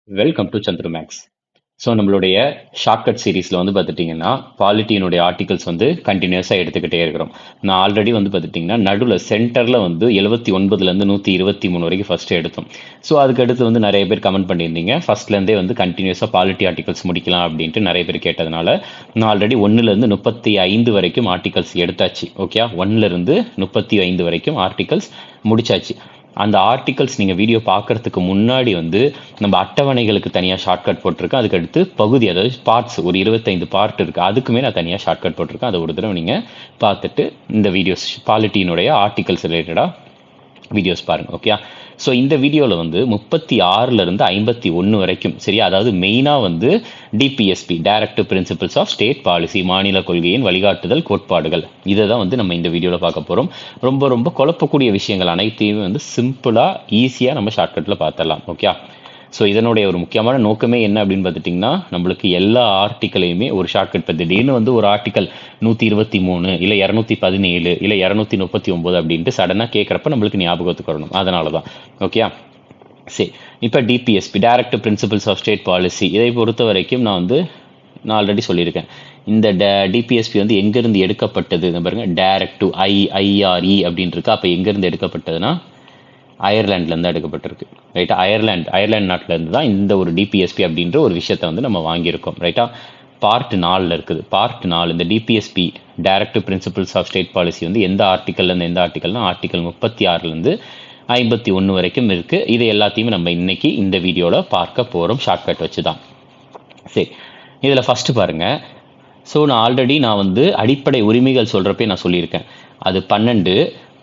Welcome to Chandra maths. So நம்மளுடைய shortcut சீரீஸில் வந்து பார்த்துட்டிங்கன்னா பாலிட்டியினுடைய ஆர்டிகல்ஸ் வந்து கண்டினியூஸாக எடுத்துக்கிட்டே இருக்கிறோம். நான் ஆல்ரெடி வந்து பார்த்துட்டிங்கன்னா நடுவில் சென்டரில் வந்து 79லேருந்து 123 வரைக்கும் ஃபஸ்ட்டு எடுத்தோம். ஸோ அதுக்கடுத்து வந்து நிறைய பேர் கமெண்ட் பண்ணியிருந்தீங்க, ஃபஸ்ட்லேருந்தே வந்து கண்டினியூஸாக பாலிட்டி ஆர்டிகல்ஸ் முடிக்கலாம் அப்படின்ட்டு நிறைய பேர் கேட்டதுனால நான் ஆல்ரெடி 1லேருந்து 35 வரைக்கும் ஆர்டிகல்ஸ் எடுத்தாச்சு. ஓகே, 1லேருந்து 35 வரைக்கும் ஆர்டிகல்ஸ் முடிச்சாச்சு. அந்த ஆர்டிகல்ஸ் நீங்கள் வீடியோ பார்க்குறதுக்கு முன்னாடி வந்து நம்ம அட்டவணைகளுக்கு தனியாக ஷார்ட்கட் போட்டிருக்கேன். அதுக்கடுத்து பகுதி, அதாவது பார்ட்ஸ் ஒரு 25 பார்ட் இருக்குது, அதுக்குமே நான் தனியாக ஷார்ட்கட் போட்டிருக்கேன். அதை ஒரு தடவை நீங்கள் பார்த்துட்டு இந்த வீடியோஸ் பாலிட்டியினுடைய ஆர்டிகல்ஸ் ரிலேட்டடாக வீடியோஸ் பாருங்கள். ஓகே, ஸோ இந்த வீடியோவில் வந்து 36லேருந்து 51 வரைக்கும் சரியா, அதாவது மெயினாக வந்து DPSP directive principles of state policy, மாநில கொள்கையின் வழிகாட்டுதல் கோட்பாடுகள், இதை தான் வந்து நம்ம இந்த வீடியோவில் பார்க்க போகிறோம். ரொம்ப ரொம்ப குழப்பக்கூடிய விஷயங்கள் அனைத்தையுமே வந்து சிம்பிளாக ஈஸியாக நம்ம ஷார்ட்கட்டில் பார்த்துடலாம். ஓகே, ஸோ இதனுடைய ஒரு முக்கியமான நோக்கமே என்ன அப்படின்னு பார்த்துட்டிங்கன்னா, நம்மளுக்கு எல்லா ஆர்டிக்கலையுமே ஒரு ஷார்ட்கட். இப்போ திடீர்னு வந்து ஒரு ஆர்டிக்கல் 123 இல்லை 217 இல்லை 239 அப்படின்ட்டு சடனாக கேட்குறப்ப நம்மளுக்கு ஞாபகத்துக்கு வரணும். அதனால தான். ஓகே, சரி. இப்போ DPSP directive principles of state policy, இதை பொறுத்த வரைக்கும் நான் ஆல்ரெடி சொல்லியிருக்கேன். இந்த டிபிஎஸ்பி வந்து எங்கேருந்து எடுக்கப்பட்டது பாருங்க, டைரக்டிவ் ஐஆர்இ அப்படின்னு இருக்கு. அப்போ எங்கேருந்து எடுக்கப்பட்டதுன்னா அயர்லாண்ட்லேருந்து எடுக்கப்பட்டிருக்கு. ரைட்டா, அயர்லாந்து நாட்டிலேருந்து தான் இந்த ஒரு டிபிஎஸ்பி அப்படின்ற ஒரு விஷயத்தை வந்து நம்ம வாங்கியிருக்கோம். ரைட்டா, பார்ட் 4 இருக்குது. பார்ட் 4 இந்த DPSP directive principles of state policy வந்து எந்த ஆர்டிக்கல்லேருந்து எந்த ஆர்டிக்கல்னா ஆர்டிக்கல் 36லேருந்து 51 வரைக்கும் இருக்குது. இது எல்லாத்தையுமே நம்ம இன்னைக்கு இந்த வீடியோவில் பார்க்க போகிறோம், ஷார்ட்கட் வச்சு தான். சரி, இதில் ஃபஸ்ட்டு பாருங்கள். ஸோ நான் வந்து அடிப்படை உரிமைகள் சொல்கிறப்பே நான் சொல்லியிருக்கேன், அது 12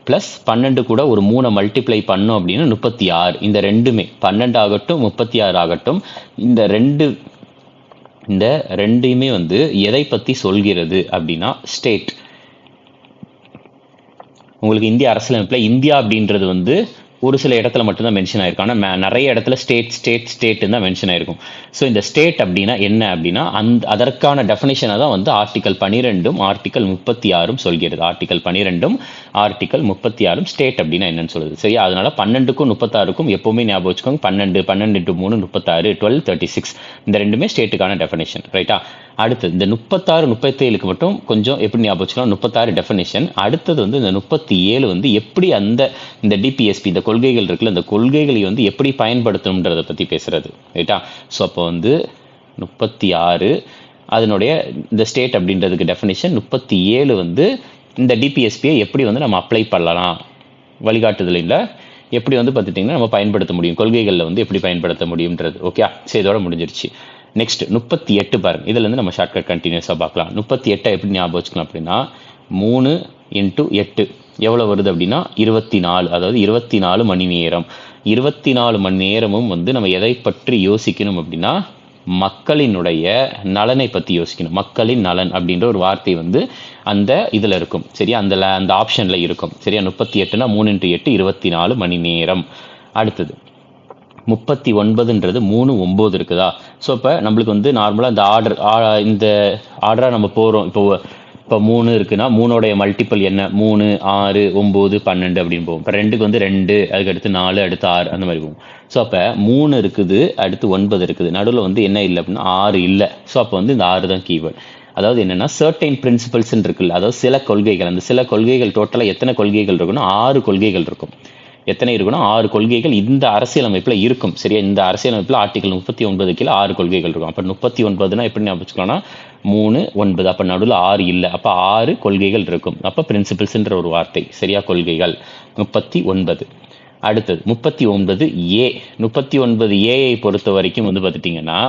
ப்ளஸ் 12 கூட ஒரு 3 மல்டிப்ளை பண்ணோம் அப்படின்னா 36. இந்த ரெண்டுமே 12 ஆகட்டும் 36 ஆகட்டும், இந்த ரெண்டையுமே வந்து எதை பற்றி சொல்கிறது அப்படின்னா ஸ்டேட். உங்களுக்கு இந்திய அரசியலமைப்பில் இந்தியா அப்படின்றது வந்து ஒரு சில இடத்துல மட்டும்தான் மென்ஷன் ஆயிருக்கும், ஆனால் நிறைய இடத்துல ஸ்டேட் தான் மென்ஷன் ஆயிருக்கும். ஸோ இந்த ஸ்டேட் அப்படின்னா என்ன அப்படின்னா அதற்கான டெஃபினேஷனை தான் வந்து ஆர்டிகல் 12 ஆர்டிகல் 36 சொல்கிறது. ஆர்டிகல் 12 ஆர்டிகல் 36 ஸ்டேட் அப்படின்னா என்னன்னு சொல்லுது. சரியா, அதனால 12க்கும் 36க்கும் எப்பவுமே ஞாபகம் வச்சுக்கோங்க. 12 into 3 36, 12 36. இந்த ரெண்டுமே ஸ்டேட்டுக்கான டெஃபினேஷன். ரைட்டா, அடுத்து இந்த 36 37க்கு மட்டும் கொஞ்சம் எப்படி ஞாபகம் வச்சுக்கலாம், 36 டெஃபினேஷன். அடுத்தது வந்து இந்த 37 வந்து எப்படி இந்த டிபிஎஸ்பி இந்த கொள்கைகள் இருக்குல்ல, இந்த கொள்கைகளை வந்து எப்படி பயன்படுத்தணுன்றதை பற்றி பேசுறது. ரைட்டா, ஸோ அப்போ வந்து 36 அதனுடைய இந்த ஸ்டேட் அப்படின்றதுக்கு டெஃபினேஷன். 37 வந்து இந்த டிபிஎஸ்பியை எப்படி வந்து நம்ம அப்ளை பண்ணலாம், வழிகாட்டுதலில் எப்படி வந்து பார்த்துட்டிங்கன்னா நம்ம பயன்படுத்த முடியும், கொள்கைகளில் வந்து எப்படி பயன்படுத்த முடியுன்றது. ஓகே, சரி, இதோட முடிஞ்சிருச்சு. நெக்ஸ்ட் 38 பாருங்க. இதுலேருந்து நம்ம ஷார்ட்கட் கண்டினியூஸாக பார்க்கலாம். 38 எப்படி ஞாபகம் வச்சுக்கலாம் அப்படின்னா 3 into 8 எவ்வளோ வருது அப்படின்னா 24. அதாவது 24 மணி நேரம். 24 மணி நேரமும் வந்து நம்ம எதை பற்றி யோசிக்கணும் அப்படின்னா மக்களினுடைய நலனை பற்றி யோசிக்கணும். மக்களின் நலன் அப்படின்ற ஒரு வார்த்தை வந்து அந்த இதில் இருக்கும். சரியா, அந்த ஆப்ஷனில் இருக்கும். சரியா, 38னா 3 into 8 24 மணி நேரம். அடுத்தது 39ன்றது 3 9 இருக்குதா. ஸோ இப்போ நம்மளுக்கு வந்து நார்மலாக இந்த ஆர்டராக நம்ம போகிறோம். இப்போ 3 இருக்குன்னா 3 மல்டிபிள் என்ன, 3 6 9 12 அப்படின்னு போகும். இப்போ 2க்கு வந்து 2, அதுக்கடுத்து 4, அடுத்து 6, அந்த மாதிரி போகும். ஸோ அப்போ 3 இருக்குது, அடுத்து 9 இருக்குது, நடுவில் வந்து என்ன இல்லை அப்படின்னா 6 இல்லை. ஸோ அப்போ வந்து இந்த 6 தான் கீவேர்டு. அதாவது என்னன்னா சர்டைன் பிரின்சிபல்ஸ்ன்னு இருக்குல்ல, அதாவது சில கொள்கைகள். அந்த சில கொள்கைகள் டோட்டலாக எத்தனை கொள்கைகள் இருக்குன்னா 6 கொள்கைகள் இருக்கும். எத்தனை இருக்குன்னா 6 கொள்கைகள் இந்த அரசியலமைப்பில் இருக்கும். சரியா, இந்த அரசியலமைப்பில் ஆர்டிகல் 39 கீழே 6 கொள்கைகள் இருக்கும். அப்போ 39னா எப்படி ஞாபகம் வச்சுக்கலாம்னா 3 9, அப்போ நடுவில் 6 இல்லை, அப்போ 6 கொள்கைகள் இருக்கும். அப்போ பிரின்சிபிள்ஸ்ன்ற ஒரு வார்த்தை. சரியா, கொள்கைகள் 39. அடுத்தது 39A. 39Aஐ பொறுத்த வரைக்கும் வந்து பார்த்துட்டிங்கன்னா,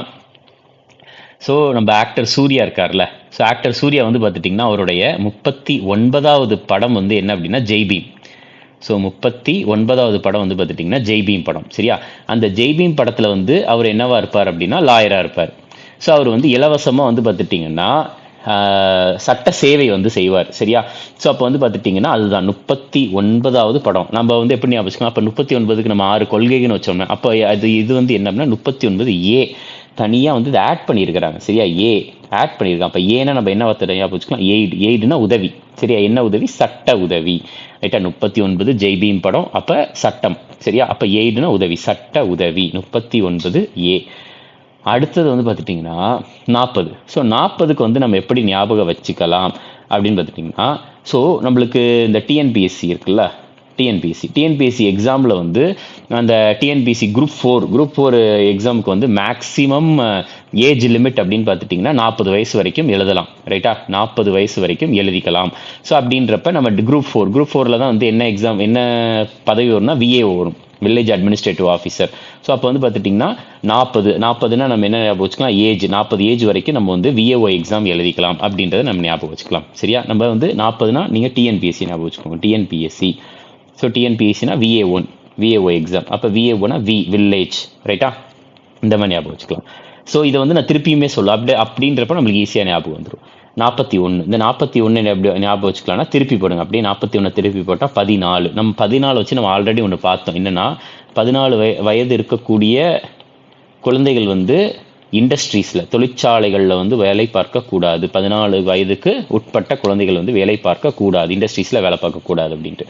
ஸோ நம்ம ஆக்டர் சூர்யா இருக்கார்ல, ஸோ ஆக்டர் சூர்யா வந்து பார்த்துட்டிங்கன்னா அவருடைய 39வது படம் வந்து என்ன அப்படின்னா ஜெய்பீம். ஸோ 39வது படம் வந்து பார்த்துட்டிங்கன்னா ஜெய்பீம் படம். சரியா, அந்த ஜெய்பீம் படத்தில் வந்து அவர் என்னவா இருப்பார் அப்படின்னா லாயராக இருப்பார். ஸோ அவர் வந்து இலவசமாக வந்து பார்த்துட்டிங்கன்னா சட்ட சேவை வந்து செய்வார். சரியா, ஸோ அப்போ வந்து பார்த்துட்டிங்கன்னா அதுதான் 39வது படம். நம்ம வந்து எப்படி ஞாபகம், அப்போ 39க்கு நம்ம 6 கொள்கைன்னு வச்சோம்னா அப்போ இது வந்து என்ன அப்படின்னா 39A தனியாக வந்து இதை ஆட் பண்ணியிருக்கிறாங்க. சரியா, ஏ ஆட் பண்ணியிருக்கான். அப்போ ஏன்னா நம்ம என்ன வார்த்தை ஞாபகம் வச்சுக்கலாம், எய்டு. எய்டுனா உதவி. சரியா, என்ன உதவி? சட்ட உதவி. ரைட்டா, 39 ஜெய்பீம் படம், அப்போ சட்டம். சரியா, அப்போ எய்டுனா உதவி, சட்ட உதவி. 39 ஏ. அடுத்தது வந்து பார்த்துட்டிங்கன்னா 40. ஸோ 40க்கு வந்து நம்ம எப்படி ஞாபகம் வச்சுக்கலாம் அப்படின்னு பார்த்துட்டிங்கன்னா, ஸோ நம்மளுக்கு இந்த டிஎன்பிஎஸ்சி இருக்குல்ல, டிஎன்பிஎஸ்சி எக்ஸாமில் வந்து அந்த டிஎன்பிஎஸ்சி குரூப் ஃபோர் எக்ஸாமுக்கு வந்து மேக்ஸிமம் ஏஜ் லிமிட் அப்படின்னு பார்த்துட்டிங்கன்னா 40 வயசு வரைக்கும் எழுதலாம். ரைட்டா, 40 வயசு வரைக்கும் எழுதிக்கலாம். ஸோ அப்படின்றப்ப நம்ம குரூப் ஃபோரில் தான் வந்து என்ன எக்ஸாம், என்ன பதவி வரும்னா விஏஓ வரும், வில்லேஜ் அட்மினிஸ்ட்ரேட்டிவ் ஆஃபீஸர். ஸோ அப்போ வந்து பார்த்துட்டிங்கன்னா 40னா நம்ம என்ன ஞாபகம் வச்சுக்கலாம், ஏஜ் 40 ஏஜ் வரைக்கும் நம்ம வந்து விஏஓ எக்ஸாம் எழுதிக்கலாம் அப்படின்றத நம்ம ஞாபகம் வச்சுக்கலாம். சரியா, நம்ம வந்து 40னா நீங்கள் டிஎன்பிஎஸ்சி ஞாபகம் வச்சுக்கோங்க, டிஎன்பிஎஸ்சி. ஸோ டிஎன்பிஎஸ்சினா விஏஓ எக்ஸாம். அப்போ விஏஓனா வில்லேஜ். ரைட்டா, இந்த மாதிரி ஞாபகம் வச்சுக்கலாம். ஸோ இதை வந்து நான் திருப்பியுமே சொல்ல அப்படின்றப்ப நம்மளுக்கு ஈஸியாக ஞாபகம் வந்துடும். 41, இந்த 41 எப்படி ஞாபகம் வச்சுக்கலாம்னா திருப்பி போடுங்க. அப்படியே 41 திருப்பி போட்டால் 14. நம்ம 14 வச்சு நம்ம ஆல்ரெடி ஒன்று பார்த்தோம். என்னன்னா 14 வயது இருக்கக்கூடிய குழந்தைகள் வந்து இண்டஸ்ட்ரீஸில், தொழிற்சாலைகளில் வந்து வேலை பார்க்கக்கூடாது. 14 வயதுக்கு உட்பட்ட குழந்தைகள் வந்து வேலை பார்க்கக்கூடாது, இண்டஸ்ட்ரீஸில் வேலை பார்க்கக்கூடாது அப்படின்ட்டு.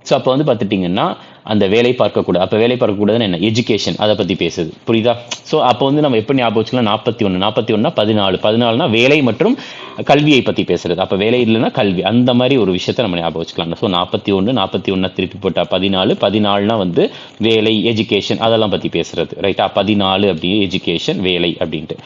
ஸோ அப்போ வந்து பார்த்துட்டிங்கன்னா அந்த வேலை பார்க்கக்கூடாது. அப்போ வேலை பார்க்கக்கூடாதுன்னு என்ன, எஜுகேஷன், அதை பற்றி பேசுது. புரியுதா? ஸோ அப்போ வந்து நம்ம எப்படி ஞாபகம் வச்சுக்கலாம், 41னா 14 வேலை மற்றும் கல்வியை பற்றி பேசுறது. அப்போ வேலை இல்லைன்னா கல்வி, அந்த மாதிரி ஒரு விஷயத்த நம்ம ஞாபகம் வச்சுக்கலாம். ஸோ 41 திருப்பி போட்டால் 14னா வந்து வேலை, எஜுகேஷன், அதெல்லாம் பற்றி பேசுறது. ரைட்டா, 14 அப்படி எஜுகேஷன், வேலை அப்படின்ட்டு.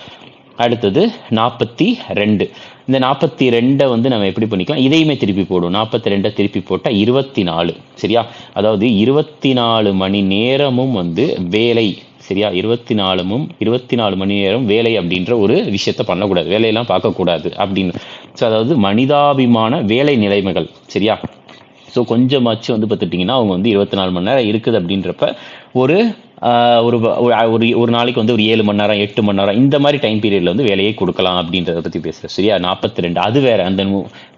அடுத்தது 42. இந்த 42 வந்து நம்ம எப்படி பண்ணிக்கலாம், இதையுமே திருப்பி போடுவோம். 42 திருப்பி போட்டால் 24. சரியா, அதாவது 24 மணி நேரமும் வந்து வேலை. சரியா, 24 மணி நேரம் வேலை அப்படின்ற ஒரு விஷயத்த பண்ணக்கூடாது, வேலையெல்லாம் பார்க்கக்கூடாது அப்படின்னு. ஸோ அதாவது மனிதாபிமான வேலை நிலைமைகள். சரியா, ஸோ கொஞ்சமாச்சு வந்து பார்த்துட்டிங்கன்னா அவங்க வந்து 24 மணி நேரம் இருக்குது அப்படின்றப்ப ஒரு ஒரு நாளைக்கு வந்து ஒரு 7 மணி நேரம் 8 மணி நேரம் இந்த மாதிரி டைம் பீரியட்ல வந்து வேலையை கொடுக்கலாம் அப்படின்றத பற்றி பேசுகிறேன். சரியா, 42 அது வேற, அந்த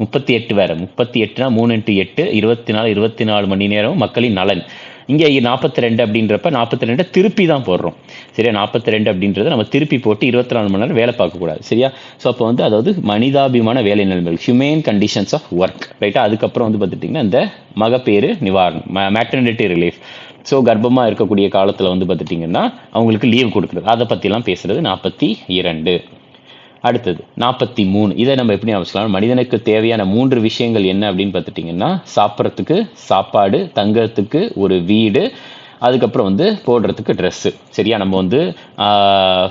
38 வேற. 38னா 3 x 8 24 மணி நேரம் மக்களின் நலன். இங்கே 42 அப்படின்றப்ப 42 திருப்பி தான் போடுறோம். சரியா, 42 அப்படின்றத நம்ம திருப்பி போட்டு 24 மணி நேரம் வேலை பார்க்கக்கூடாது. சரியா, ஸோ அப்போ வந்து அதாவது மனிதாபிமான வேலை நிலைமைகள், ஹியூமன் கண்டிஷன்ஸ் ஆஃப் ஒர்க். ரைட்டா, அதுக்கப்புறம் வந்து பார்த்துட்டிங்கன்னா இந்த மகப்பேறு நிவாரணம், மேட்டர்னிட்டி ரிலீஃப். ஸோ கர்ப்பமாக இருக்கக்கூடிய காலத்தில் வந்து பார்த்துட்டிங்கன்னா அவங்களுக்கு லீவ் கொடுக்குறது, அதை பற்றிலாம் பேசுறது 42. அடுத்தது 43. இதை நம்ம எப்படி வச்சுக்கலாம், மனிதனுக்கு தேவையான 3 விஷயங்கள் என்ன அப்படின்னு பார்த்துட்டிங்கன்னா, சாப்பிட்றதுக்கு சாப்பாடு, தங்கறதுக்கு ஒரு வீடு, அதுக்கப்புறம் வந்து போடுறதுக்கு ட்ரெஸ்ஸு. சரியா, நம்ம வந்து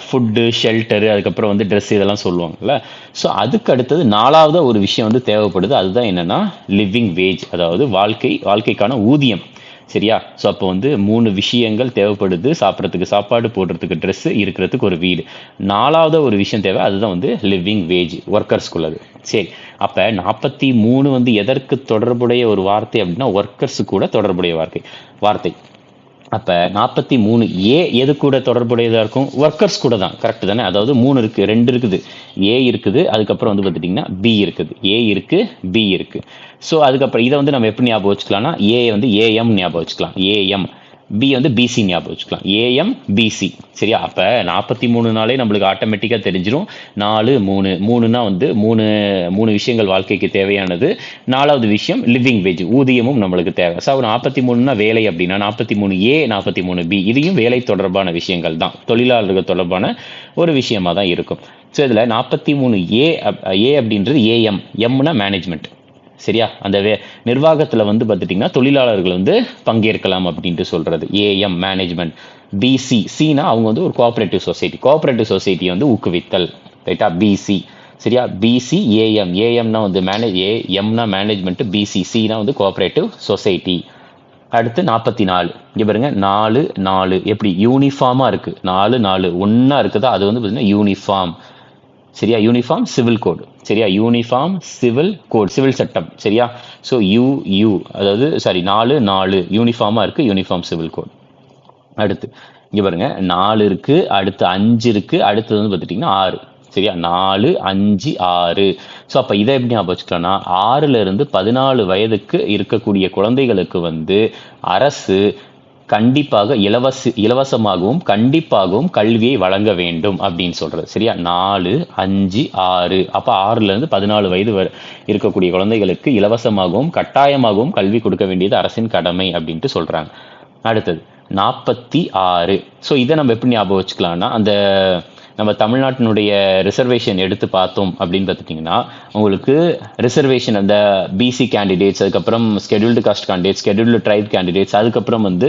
ஃபுட்டு, ஷெல்டரு, அதுக்கப்புறம் வந்து ட்ரெஸ், இதெல்லாம் சொல்லுவாங்கல்ல. ஸோ அதுக்கு அடுத்தது 4வது ஒரு விஷயம் வந்து தேவைப்படுது. அதுதான் என்னன்னா லிவிங் வேஜ், அதாவது வாழ்க்கைக்கான ஊதியம். சரியா, ஸோ அப்போ வந்து 3 விஷயங்கள் தேவைப்படுது, சாப்பிட்றதுக்கு சாப்பாடு, போடுறதுக்கு ட்ரெஸ்ஸு, இருக்கிறதுக்கு ஒரு வீடு. 4வது ஒரு விஷயம் தேவை, அதுதான் வந்து லிவிங் வேஜ், ஒர்க்கர்ஸ்குள்ளது. சரி, அப்போ 43 வந்து எதற்கு தொடர்புடைய ஒரு வார்த்தை அப்படின்னா ஒர்க்கர்ஸு கூட தொடர்புடைய வார்த்தை. அப்போ 43 எது கூட தொடர்புடையதாக இருக்கும், ஒர்க்கர்ஸ் கூட தான். கரெக்டு தானே, அதாவது 3 இருக்குது, 2 இருக்குது, ஏ இருக்குது, அதுக்கப்புறம் வந்து பார்த்துட்டிங்கன்னா பி இருக்குது, ஏ இருக்குது, பி இருக்குது. ஸோ அதுக்கப்புறம் இதை வந்து நம்ம எப்படி ஞாபகம் வச்சுக்கலாம்னா, ஏ வந்து ஏஎம் ஞாபகம் வச்சுக்கலாம், ஏஎம். பி வந்து பிசி ஞாபகம் வச்சுக்கலாம், ஏஎம் பிசி. சரியா, அப்போ 43 நம்மளுக்கு ஆட்டோமேட்டிக்காக தெரிஞ்சிடும். 4 3னா வந்து மூணு விஷயங்கள் வாழ்க்கைக்கு தேவையானது. 4வது விஷயம் லிவிங் வேஜ், ஊதியமும் நம்மளுக்கு தேவை. ஸோ 43னா வேலை அப்படின்னா 43A 43B இதையும் வேலை தொடர்பான விஷயங்கள் தான், தொழிலாளர்கள் தொடர்பான ஒரு விஷயமா தான் இருக்கும். ஸோ இதில் 43A அப்படின்றது ஏஎம், எம்னா மேனேஜ்மெண்ட். சரியா, அந்த நிர்வாகத்தில் வந்து பார்த்துட்டிங்கன்னா தொழிலாளர்கள் வந்து பங்கேற்கலாம் அப்படின்ட்டு சொல்கிறது ஏஎம், மேனேஜ்மெண்ட். பிசி, சினா அவங்க வந்து ஒரு கோஆப்ரேட்டிவ் சொசைட்டியை வந்து ஊக்குவித்தல். ரைட்டா, பிசி. சரியா, பிசி ஏஎம்னா வந்து எம்னா மேனேஜ்மெண்ட், பிசி, சினா வந்து கோஆப்ரேட்டிவ் சொசைட்டி. அடுத்து 44. இங்கே பாருங்க, 4 எப்படி யூனிஃபார்மாக இருக்குது, 4 ஒன்றா இருக்குதா, அது வந்து பார்த்தீங்கன்னா யூனிஃபார்ம். சரியா, யூனிஃபார்ம் சிவில் கோடு. சரியா, யூனிஃபார்ம் சிவில் கோட், சிவில் சட்டம். சரியா, ஸோ அதாவது 4 யூனிஃபார்மாக இருக்குது, யூனிஃபார்ம் சிவில் கோட். அடுத்து இங்கே பாருங்க, 4 இருக்குது, அடுத்து 5 இருக்குது, அடுத்தது வந்து பார்த்துட்டிங்கன்னா 6. சரியா, 4 5 6. ஸோ அப்போ இதை எப்படி ஞாபகம் வச்சுக்கலாம்னா 6லேருந்து 14 வயதுக்கு இருக்கக்கூடிய குழந்தைகளுக்கு வந்து அரசு கண்டிப்பாக இலவசமாகவும் கண்டிப்பாகவும் கல்வியை வழங்க வேண்டும் அப்படின்னு சொல்றது. சரியா? 4, 5, 6. அப்ப 6ல இருந்து 14 வயது இருக்கக்கூடிய குழந்தைகளுக்கு இலவசமாகவும் கட்டாயமாகவும் கல்வி கொடுக்க வேண்டியது அரசின் கடமை அப்படின்ட்டு சொல்றாங்க. அடுத்தது 46. ஸோ இதை நம்ம எப்படி ஞாபகம் வச்சுக்கலாம்னா, அந்த நம்ம தமிழ்நாட்டினுடைய ரிசர்வேஷன் எடுத்து பார்த்தோம் அப்படின்னு பார்த்துட்டிங்கன்னா, உங்களுக்கு ரிசர்வேஷன் அந்த பிசி கேண்டிடேட்ஸ், அதுக்கப்புறம் scheduled caste candidates, scheduled tribe candidates, அதுக்கப்புறம் வந்து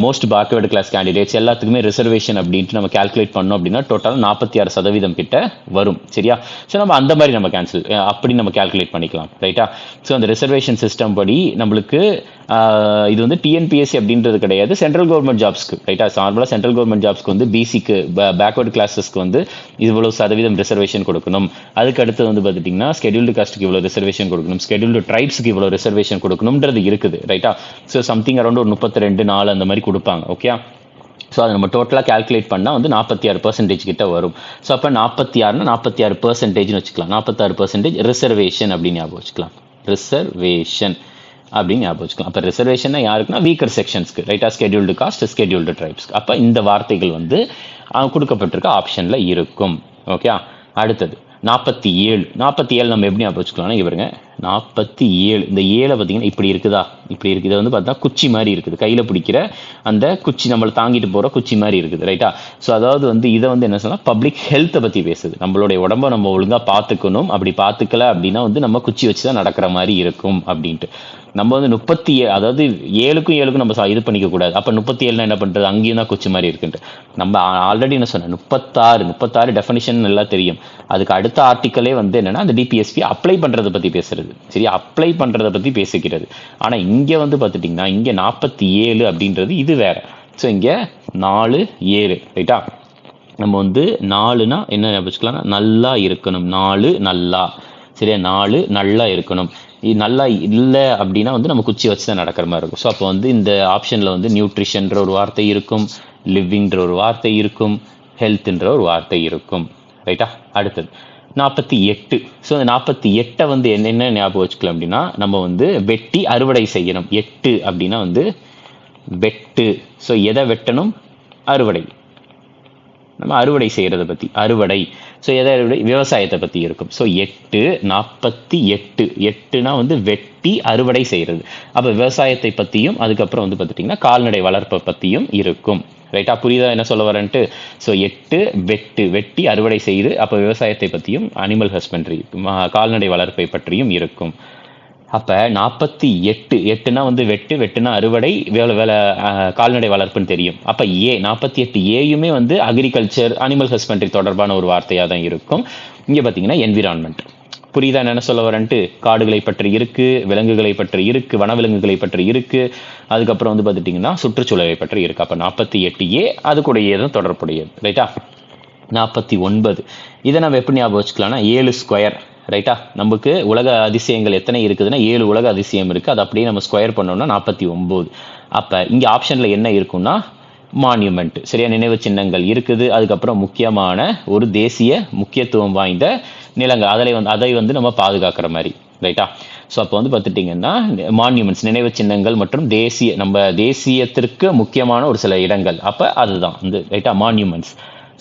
மோஸ்ட் பேக்வேர்டு கிளாஸ் கேண்டிடேட்ஸ் எல்லாத்துக்குமே ரிசர்வேஷன் அப்படின்ட்டு நம்ம கால்குலேட் பண்ணோம் அப்படின்னா டோட்டல் 46% கிட்ட வரும். சரியா? ஸோ நம்ம அந்த மாதிரி நம்ம அப்படி நம்ம கால்குலேட் பண்ணிக்கலாம். ரைட்டா? ஸோ அந்த ரிசர்வேஷன் சிஸ்டம் படி நம்மளுக்கு இது வந்து டிஎன்பிஎஸ்சி அப்படின்றது கிடையாது, சென்ட்ரல் கவர்மெண்ட் ஜாப்ஸ்க்கு. ரைட்டா? நார்மலாக சென்ட்ரல் கவர்மெண்ட் ஜாப்ஸ்க்கு வந்து பிசிக்கு பேக்வர்டு கிளாஸஸ்க்கு வந்து இவ்வளவு சதவீதம் ரிசர்வேஷன் கொடுக்கணும். அதுக்கு அடுத்து வந்து பார்த்துட்டிங்கன்னா ஸ்கெடியூல்டு காஸ்ட்டுக்கு இவ்வளோ ரிசர்வேஷன் கொடுக்கணும், ஸ்கெடியூல்டு ட்ரைப்ஸ்க்கு இவ்வளோ ரிசர்வேஷன் கொடுக்கணும்ன்றது இருக்குது. ரைட்டா? ஸோ சம்திங் அரௌண்ட் ஒரு 32, 4 அந்த மாதிரி கொடுப்பாங்க. ஓகே? ஸோ அதை நம்ம டோட்டலாக கால்குலேட் பண்ணால் வந்து 46% கிட்ட வரும். ஸோ அப்போ 46னா 46%ன்னு வச்சுக்கலாம். 46% ரிசர்வேஷன் அப்படின்னு ஞாபகம் வச்சுக்கலாம். ரிசர்வேஷன் அப்படின்னு ஞாபகம் வச்சுக்கலாம். அப்போ ரிசர்வேஷன் யாருக்குன்னா வீக்கர் செக்ஷன்ஸ்க்கு. ரைட்டா? ஸ்கெடியூல்டு காஸ்ட், ஸ்கெடியூல்டு ட்ரைப்ஸ்க்கு. அப்போ இந்த வார்த்தைகள் வந்து கொடுக்கப்பட்டிருக்க ஆப்ஷனில் இருக்கும். ஓகே? அடுத்தது 47 நம்ம எப்படி ஞாபகம் வச்சுக்கலாம்னா, இவருங்க 47 இந்த 7 பார்த்தீங்கன்னா இப்படி இருக்குதா, இப்படி இருக்குது. இதை வந்து பார்த்தா குச்சி மாதிரி இருக்குது, கையில் பிடிக்கிற அந்த குச்சி, நம்மளை தாங்கிட்டு போகிற குச்சி மாதிரி இருக்குது. ரைட்டா? ஸோ அதாவது வந்து இதை வந்து என்ன சொன்னால் பப்ளிக் ஹெல்த்தை பற்றி பேசுது. நம்மளுடைய உடம்பை நம்ம ஒழுங்காக பார்த்துக்கணும், அப்படி பார்த்துக்கல அப்படின்னா வந்து நம்ம குச்சி வச்சு தான் நடக்கிற மாதிரி இருக்கும் அப்படின்ட்டு. நம்ம வந்து 37, அதாவது 7க்கும் 7க்கும் நம்ம இது பண்ணிக்க கூடாது. அப்போ 37 என்ன பண்ணுறது, அங்கேயும் தான் குச்சி மாதிரி இருக்குன்ட்டு. நம்ம ஆல்ரெடி என்ன சொன்னேன், 36 டெஃபினிஷன் நல்லா தெரியும். அதுக்கு அடுத்த ஆர்டிக்கலே வந்து என்னன்னா அந்த டிபிஎஸ்பி அப்ளை பண்ணுறதை பற்றி பேசுறது. சரி? அப்ளை பண்ணுறதை பற்றி பேசிக்கிறது. ஆனால் இங்கே வந்து பார்த்துட்டிங்கன்னா இங்கே 47 அப்படின்றது இது வேற. ஸோ இங்கே 4, 7. ரைட்டா? நம்ம வந்து 4னா என்ன வச்சுக்கலாம்னா நல்லா இருக்கணும். 4 நல்லா. சரியா? 4 நல்லா இருக்கணும். இது நல்லா இல்லை அப்படின்னா வந்து நம்ம குச்சி வச்சு தான் நடக்கிற மாதிரி இருக்கும். ஸோ அப்போ வந்து இந்த ஆப்ஷனில் வந்து நியூட்ரிஷன்ற ஒரு வார்த்தை இருக்கும், லிவிங்ன்ற ஒரு வார்த்தை இருக்கும், ஹெல்த்ன்ற ஒரு வார்த்தை இருக்கும். ரைட்டா? அடுத்தது 48. ஸோ இந்த 48 வந்து என்னென்ன ஞாபகம் வச்சுக்கலாம் அப்படின்னா, நம்ம வந்து வெட்டி அறுவடை செய்யணும். 8 அப்படின்னா வந்து வெட்டு. ஸோ எதை வெட்டணும்? அறுவடை. நம்ம அறுவடை செய்கிறத பற்றி அறுவடை. ஸோ எதை அறுவடை? விவசாயத்தை பற்றி இருக்கும். ஸோ 8, 48. 8னா வந்து வெட்டி அறுவடை செய்கிறது. அப்போ விவசாயத்தை பற்றியும் அதுக்கப்புறம் வந்து பார்த்துட்டிங்கன்னா கால்நடை வளர்ப்பை பற்றியும் இருக்கும். ரைட்டா? புரியுதா என்ன சொல்ல வரேன்ட்டு? ஸோ 8 வெட்டி அறுவடை செய்து, அப்போ விவசாயத்தை பற்றியும் அனிமல் ஹஸ்பண்ட்ரி கால்நடை வளர்ப்பை பற்றியும் இருக்கும். அப்போ 48னா வந்து வெட்டுனா அறுவடை, வேலை கால்நடை வளர்ப்புன்னு தெரியும். அப்போ 48 வந்து அக்ரிகல்ச்சர் அனிமல் ஹஸ்பண்ட்ரி தொடர்பான ஒரு வார்த்தையாக தான் இருக்கும். இங்கே பார்த்தீங்கன்னா என்விரான்மெண்ட். புரியுதா என்ன சொல்ல வரேன்ட்டு? காடுகளை பற்றி இருக்கு, விலங்குகளை பற்றி இருக்கு, வனவிலங்குகளை பற்றி இருக்கு, அதுக்கப்புறம் வந்து பார்த்துட்டிங்கன்னா சுற்றுச்சூழலை பற்றி இருக்கு. அப்போ 48 அது கூட ஏதும் தொடர்புடையது. ரைட்டா? 49 இதை நம்ம எப்படி ஞாபகம் வச்சுக்கலாம்னா 7 ஸ்கொயர். ரைட்டா? நமக்கு உலக அதிசயங்கள் எத்தனை இருக்குதுன்னா 7 உலக அதிசயம் இருக்குது. அதை அப்படியே நம்ம ஸ்கொயர் பண்ணோம்னா 49. அப்போ இங்கே ஆப்ஷனில் என்ன இருக்குன்னா மான்யூமெண்ட். சரியா? நினைவு சின்னங்கள் இருக்குது. அதுக்கப்புறம் முக்கியமான ஒரு தேசிய முக்கியத்துவம் வாய்ந்த நிலங்கள், அதை வந்து நம்ம பாதுகாக்கிற மாதிரி. ரைட்டா? ஸோ அப்போ வந்து பார்த்துட்டிங்கன்னா மான்யூமெண்ட்ஸ் நினைவு சின்னங்கள் மற்றும் நம்ம தேசியத்திற்கு முக்கியமான ஒரு சில இடங்கள். அப்போ அதுதான் வந்து ரைட்டா மான்யூமெண்ட்ஸ்.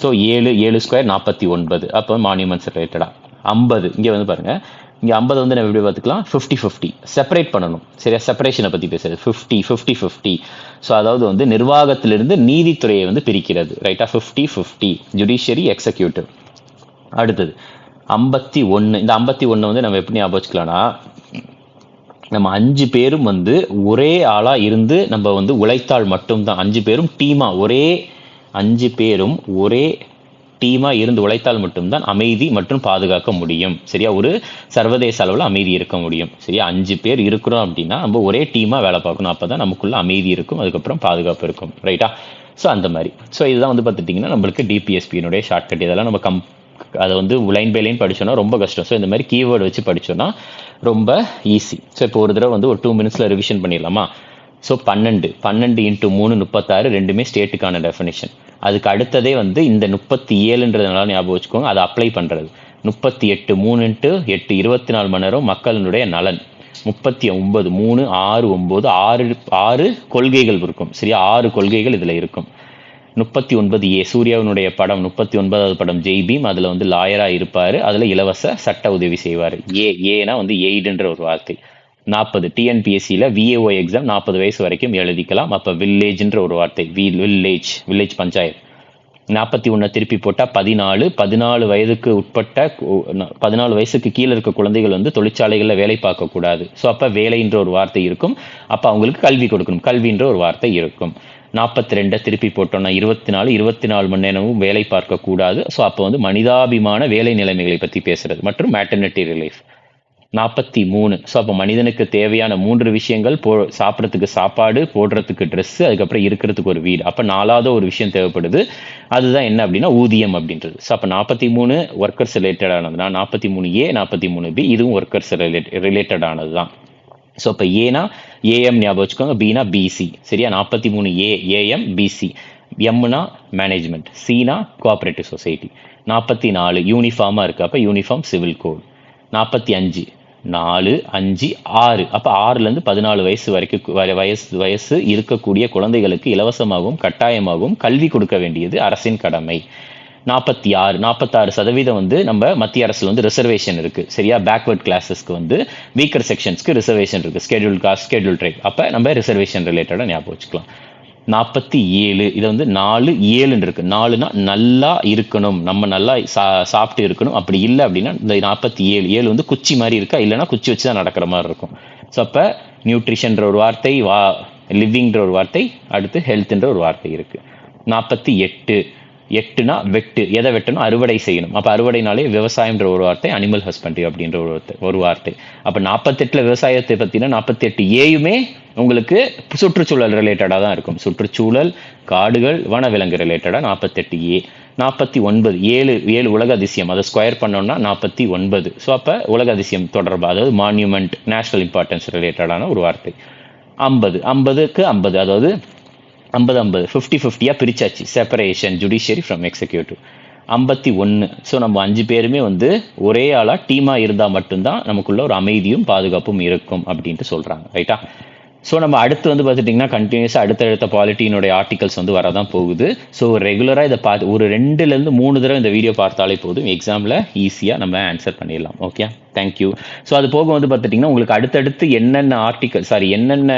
So 7 square 49. அப்போ மான்யூமெண்ட்ஸ் ரிலேட்டடாக 50. இங்கே வந்து பாருங்கள், இங்கே 50 வந்து நம்ம எப்படி பார்த்துக்கலாம், 50-50 செப்பரேட் பண்ணணும். சரியா? செப்பரேஷனை பற்றி பேசுறது 50-50. ஸோ அதாவது வந்து நிர்வாகத்திலிருந்து நீதித்துறையை வந்து பிரிக்கிறது. ரைட்டா? 50-50 ஜுடிஷியரி எக்ஸிக்யூட்டிவ். அடுத்தது 51. இந்த 51 வந்து நம்ம எப்படி ஞாபகம் வச்சுக்கலாம்னா, நம்ம 5 பேரும் வந்து ஒரே ஆளாக இருந்து நம்ம வந்து உழைத்தால் மட்டும்தான், 5 பேரும் ஒரே டீமாக இருந்து உழைத்தால் மட்டும்தான் அமைதி மற்றும் பாதுகாக்க முடியும். சரியா? ஒரு சர்வதேச அளவில் அமைதி இருக்க முடியும். சரியா? 5 பேர் இருக்கிறோம் அப்படின்னா நம்ம ஒரே டீமாக வேலை பார்க்கணும். அப்போ தான் நமக்குள்ள அமைதி இருக்கும், அதுக்கப்புறம் பாதுகாப்பு இருக்கும். ரைட்டா? ஸோ அந்த மாதிரி. ஸோ இதுதான் வந்து பார்த்துட்டிங்கன்னா நம்மளுக்கு டிபிஎஸ்பியினுடைய ஷார்ட்கட். இதெல்லாம் நம்ம அதை வந்து லைன் பை லைன் படிச்சோன்னா ரொம்ப கஷ்டம். ஸோ இந்த மாதிரி கீவேர்டு வச்சு படிச்சோன்னா ரொம்ப ஈஸி. ஸோ இப்போ ஒரு தடவை வந்து ஒரு 2 மினிட்ஸில் ரிவிஷன் பண்ணிடலாமா? ஸோ 12 x 3 36 ரெண்டுமே ஸ்டேட்டுக்கான டெஃபினிஷன். அதுக்கு அடுத்ததே வந்து இந்த 37ன்றதுனால ஞாபகம் வச்சுக்கோங்க, அதை அப்ளை பண்ணுறது. 38 3 x 8 24 மணி நேரம் மக்களுடைய நலன். 39 3 6 9 6 கொள்கைகள் இருக்கும் சரியா, 6 கொள்கைகள் இதுல இருக்கும். 39A சூர்யாவினுடைய படம், 39வது படம் ஜெய் பீம். அதுல வந்து லாயரா இருப்பாரு, அதுல இலவச சட்ட உதவி செய்வாரு. ஏனா வந்து எய்டுன்ற ஒரு வார்த்தை. 40 டிஎன்பிஎஸ்சியில் விஏஓ எக்ஸாம் 40 வயசு வரைக்கும் எழுதிக்கலாம். அப்போ வில்லேஜ்ன்ற ஒரு வார்த்தை, வில்லேஜ் பஞ்சாயத்து. 41 திருப்பி போட்டால் 14 வயதுக்கு உட்பட்ட 14 வயசுக்கு கீழே இருக்க குழந்தைகள் வந்து தொழிற்சாலைகளில் வேலை பார்க்கக்கூடாது. ஸோ அப்போ வேலைன்ற ஒரு வார்த்தை இருக்கும், அப்போ அவங்களுக்கு கல்வி கொடுக்கணும், கல்வின்ற ஒரு வார்த்தை இருக்கும். 42 திருப்பி போட்டோம்னா 24 மணி நேரமும் வேலை பார்க்கக்கூடாது. ஸோ அப்போ வந்து மனிதாபிமான வேலை நிலைமைகளை பற்றி பேசுறது மற்றும் மேட்டர்னிட்டி ரிலீஃப். 43 ஸோ அப்போ மனிதனுக்கு தேவையான 3 விஷயங்கள், சாப்பிட்றதுக்கு சாப்பாடு, போடுறதுக்கு ட்ரெஸ்ஸு, அதுக்கப்புறம் இருக்கிறதுக்கு ஒரு வீடு. அப்போ 4வது ஒரு விஷயம் தேவைப்படுது, அதுதான் என்ன அப்படின்னா ஊதியம் அப்படின்றது. ஸோ அப்போ 43 ஒர்க்கர்ஸ் ரிலேட்டடானதுனா 43A 43B இதுவும் ஒர்க்கர்ஸ் ரிலேட்டடானது தான். ஸோ இப்போ ஏனா ஏஎம் ஞாபகம் வச்சுக்கோங்க, பினா பிசி சரியா. 43A ஏஎம் பிசி, எம்னா மேனேஜ்மெண்ட், சினா கோஆப்ரேட்டிவ் சொசைட்டி. 44 யூனிஃபார்மாக இருக்குது, அப்போ யூனிஃபார்ம் சிவில் கோட். 45 4 5 6 அப்போ 6லேருந்து 14 வயசு வரைக்கும் வயசு இருக்கக்கூடிய குழந்தைகளுக்கு இலவசமாகவும் கட்டாயமாகவும் கல்வி கொடுக்க வேண்டியது அரசின் கடமை. 46% வந்து நம்ம மத்திய அரசுல வந்து ரிசர்வேஷன் இருக்கு சரியா. பேக்வர்ட் கிளாஸஸ்க்கு வந்து வீக்கர் செக்ஷன்ஸ்க்கு ரிசர்வேஷன் இருக்கு, ஸ்கெடியூல் காஸ்ட், ஸ்கெடியூல் ட்ரைப். அப்போ நம்ம ரிசர்வேஷன் ரிலேட்டடாக ஞாபகம் வச்சுக்கலாம். 47 இது வந்து 4 7 இருக்கு. 4னா நல்லா இருக்கணும், நம்ம நல்லா சாப்பிட்டு இருக்கணும். அப்படி இல்லை அப்படின்னா இந்த 47 வந்து குச்சி மாதிரி இருக்கா, இல்லைன்னா குச்சி வச்சு தான் நடக்கிற மாதிரி இருக்கும். ஸோ அப்போ நியூட்ரிஷன்ற ஒரு வார்த்தை, லிவிங்ன்ற ஒரு வார்த்தை, அடுத்து ஹெல்த்ன்ற ஒரு வார்த்தை இருக்கு. 48 8னா வெட்டு, எதை வெட்டணும், அறுவடை செய்யணும். அப்போ அறுவடைனாலே விவசாயம்ன்ற ஒரு வார்த்தை, அனிமல் ஹஸ்பண்ட்ரி அப்படின்ற ஒரு வார்த்தை. அப்போ 48 விவசாயத்தை பற்றினா 48Aயுமே உங்களுக்கு சுற்றுச்சூழல் ரிலேட்டடாக தான் இருக்கும். சுற்றுச்சூழல், காடுகள், வனவிலங்கு ரிலேட்டடாக 48A. 49 7 உலக அதிசயம், அதை ஸ்கொயர் பண்ணோம்னா 49. ஸோ அப்போ உலக அதிசயம் தொடர்பாக, அதாவது மான்யூமெண்ட், நேஷனல் இம்பார்ட்டன்ஸ் ரிலேட்டடான ஒரு வார்த்தை. 50க்கு 50, அதாவது 50 50-50 பிரிச்சாச்சு, separation judiciary from executive. 51 so நம்ம 5 பேருமே வந்து ஒரே ஆளாக டீமாக இருந்தால் மட்டும்தான் நமக்குள்ள ஒரு அமைதியும் பாதுகாப்பும் இருக்கும் அப்படின்ட்டு சொல்கிறாங்க ரைட்டா. ஸோ நம்ம அடுத்து வந்து பார்த்துட்டிங்கன்னா கண்டினியூஸாக அடுத்தடுத்த பாலிட்டியினுடைய ஆர்டிகல்ஸ் வந்து வரதான் போகுது. ஸோ ரெகுலராக இதை ஒரு 2லேருந்து 3 தடவை இந்த வீடியோ பார்த்தாலே போதும், எக்ஸாமில் ஈஸியாக நம்ம ஆன்சர் பண்ணிடலாம். Okay, thank you. ஸோ அது போக வந்து பார்த்துட்டிங்கன்னா உங்களுக்கு அடுத்தடுத்து என்னென்ன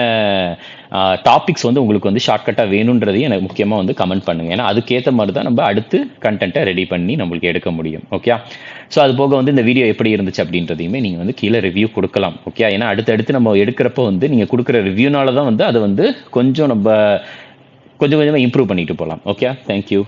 டாபிக்ஸ் வந்து உங்களுக்கு வந்து ஷார்ட்கட்டாக வேணுன்றதையும் எனக்கு முக்கியமாக வந்து கமெண்ட் பண்ணுங்கள். ஏன்னா அதுக்கேற்ற மாதிரி தான் நம்ம அடுத்து கண்டென்ட்டை ரெடி பண்ணி நம்மளுக்கு எடுக்க முடியும். ஓகே, ஸோ அது போக வந்து இந்த வீடியோ எப்படி இருந்துச்சு அப்படின்றதையுமே நீங்கள் வந்து கீழே ரிவ்யூ கொடுக்கலாம். ஓகே, ஏன்னா அடுத்தடுத்து நம்ம எடுக்கிறப்போ வந்து நீங்கள் கொடுக்குற ரிவ்யூனால தான் வந்து அதை வந்து கொஞ்சம் நம்ம கொஞ்சமாக இம்ப்ரூவ் பண்ணிட்டு போகலாம். Okay, thank you.